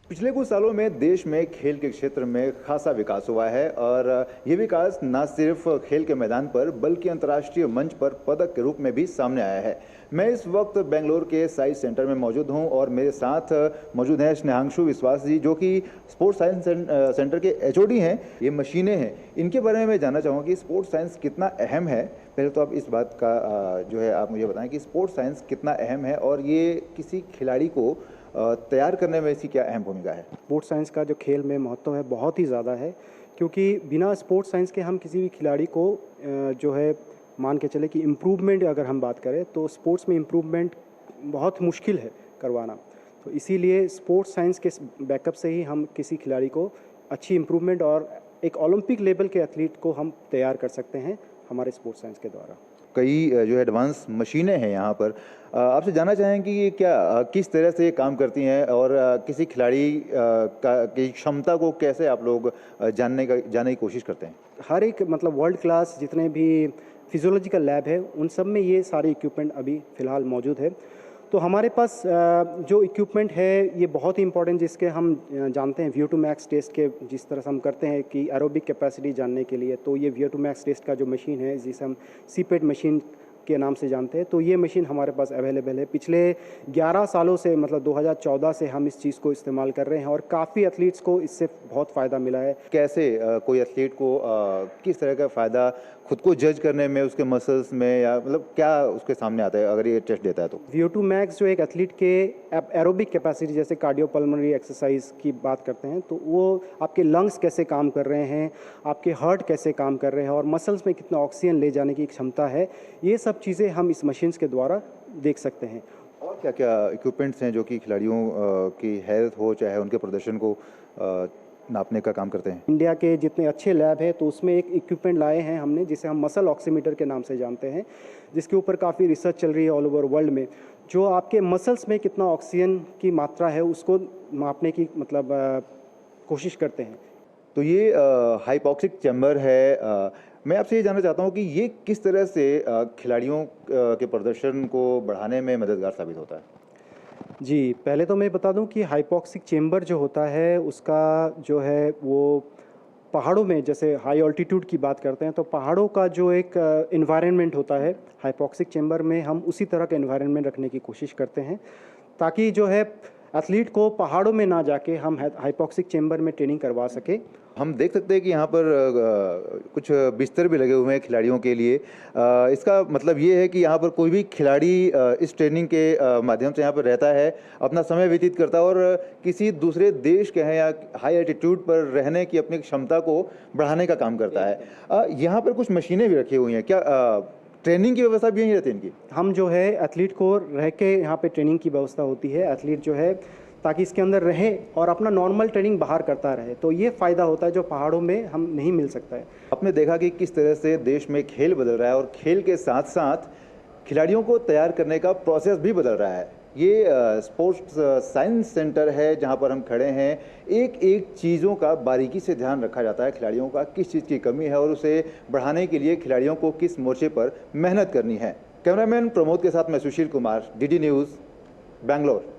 पिछले कुछ सालों में देश में खेल के क्षेत्र में खासा विकास हुआ है और ये विकास न सिर्फ खेल के मैदान पर बल्कि अंतर्राष्ट्रीय मंच पर पदक के रूप में भी सामने आया है। मैं इस वक्त बेंगलोर के साइंस सेंटर में मौजूद हूं और मेरे साथ मौजूद हैं स्नेहांशु विश्वास जी, जो कि स्पोर्ट्स साइंस सेंटर के एचओडी हैं। ये मशीनें हैं, इनके बारे में मैं जानना चाहूँगा कि स्पोर्ट्स साइंस कितना अहम है। पहले तो आप इस बात का जो है आप मुझे बताएं कि स्पोर्ट्स साइंस कितना अहम है और ये किसी खिलाड़ी को तैयार करने में इसकी क्या अहम भूमिका है? स्पोर्ट्स साइंस का जो खेल में महत्व है बहुत ही ज़्यादा है, क्योंकि बिना स्पोर्ट्स साइंस के हम किसी भी खिलाड़ी को जो है मान के चले कि इम्प्रूवमेंट अगर हम बात करें तो स्पोर्ट्स में इम्प्रूवमेंट बहुत मुश्किल है करवाना। तो इसीलिए स्पोर्ट्स साइंस के बैकअप से ही हम किसी खिलाड़ी को अच्छी इम्प्रूवमेंट और एक ओलंपिक लेवल के एथलीट को हम तैयार कर सकते हैं हमारे स्पोर्ट्स साइंस के द्वारा। कई जो एडवांस मशीनें हैं यहाँ पर। आपसे जानना चाहें कि ये क्या किस तरह से ये काम करती हैं और किसी खिलाड़ी की क्षमता को कैसे आप लोग जानने की कोशिश करते हैं? हर एक मतलब वर्ल्ड क्लास जितने भी फिजियोलॉजिकल लैब है उन सब में ये सारे इक्विपमेंट अभी फ़िलहाल मौजूद है। तो हमारे पास जो इक्विपमेंट है ये बहुत ही इंपॉर्टेंट, जिसके हम जानते हैं VO2 max टेस्ट के जिस तरह से हम करते हैं कि एरोबिक कैपेसिटी जानने के लिए, तो ये VO2 max टेस्ट का जो मशीन है जिसे हम सीपेट मशीन के नाम से जानते हैं, तो ये मशीन हमारे पास अवेलेबल है। पिछले 11 सालों से मतलब 2014 से हम इस चीज़ को इस्तेमाल कर रहे हैं और काफ़ी एथलीट्स को इससे बहुत फ़ायदा मिला है। कैसे कोई एथलीट को किस तरह का फ़ायदा खुद को जज करने में, उसके मसल्स में, या मतलब क्या उसके सामने आता है अगर ये टेस्ट देता है तो? VO2 max जो एक एथलीट के एरोबिक कैपेसिटी जैसे कार्डियोपल्मोनरी एक्सरसाइज की बात करते हैं, तो वो आपके लंग्स कैसे काम कर रहे हैं, आपके हार्ट कैसे काम कर रहे हैं और मसल्स में कितना ऑक्सीजन ले जाने की क्षमता है, ये सब चीज़ें हम इस मशीन्स के द्वारा देख सकते हैं। और क्या क्या इक्विपमेंट्स हैं जो कि खिलाड़ियों की हेल्थ हो चाहे उनके प्रदर्शन को नापने का काम करते हैं? इंडिया के जितने अच्छे लैब हैं तो उसमें एक इक्विपमेंट लाए हैं हमने जिसे हम मसल ऑक्सीमीटर के नाम से जानते हैं, जिसके ऊपर काफ़ी रिसर्च चल रही है ऑल ओवर वर्ल्ड में, जो आपके मसल्स में कितना ऑक्सीजन की मात्रा है उसको मापने की मतलब कोशिश करते हैं। तो ये हाइपॉक्सिक चैम्बर है। मैं आपसे ये जानना चाहता हूँ कि ये किस तरह से खिलाड़ियों के प्रदर्शन को बढ़ाने में मददगार साबित होता है? जी, पहले तो मैं बता दूं कि हाइपॉक्सिक चेंबर जो होता है उसका जो है वो पहाड़ों में, जैसे हाई ऑल्टीट्यूड की बात करते हैं तो पहाड़ों का जो एक एनवायरनमेंट होता है, हाइपॉक्सिक चेंबर में हम उसी तरह का एनवायरनमेंट रखने की कोशिश करते हैं ताकि जो है एथलीट को पहाड़ों में ना जाके हम हाइपॉक्सिक चेंबर में ट्रेनिंग करवा सके। हम देख सकते हैं कि यहाँ पर कुछ बिस्तर भी लगे हुए हैं खिलाड़ियों के लिए। इसका मतलब ये है कि यहाँ पर कोई भी खिलाड़ी इस ट्रेनिंग के माध्यम से यहाँ पर रहता है, अपना समय व्यतीत करता है और किसी दूसरे देश के हैं या हाई एल्टीट्यूड पर रहने की अपनी क्षमता को बढ़ाने का काम करता है। यहाँ पर कुछ मशीनें भी रखी हुई हैं, क्या ट्रेनिंग की व्यवस्था भी यहीं रहती है इनकी? हम जो है एथलीट को रह के यहाँ पे ट्रेनिंग की व्यवस्था होती है, एथलीट जो है ताकि इसके अंदर रहे और अपना नॉर्मल ट्रेनिंग बाहर करता रहे, तो ये फ़ायदा होता है जो पहाड़ों में हम नहीं मिल सकता है। आपने देखा कि किस तरह से देश में खेल बदल रहा है और खेल के साथ साथ खिलाड़ियों को तैयार करने का प्रोसेस भी बदल रहा है। ये स्पोर्ट्स साइंस सेंटर है जहां पर हम खड़े हैं। एक एक चीज़ों का बारीकी से ध्यान रखा जाता है, खिलाड़ियों का किस चीज़ की कमी है और उसे बढ़ाने के लिए खिलाड़ियों को किस मोर्चे पर मेहनत करनी है। कैमरामैन प्रमोद के साथ मैं सुशील कुमार, DD न्यूज़, बैंगलोर।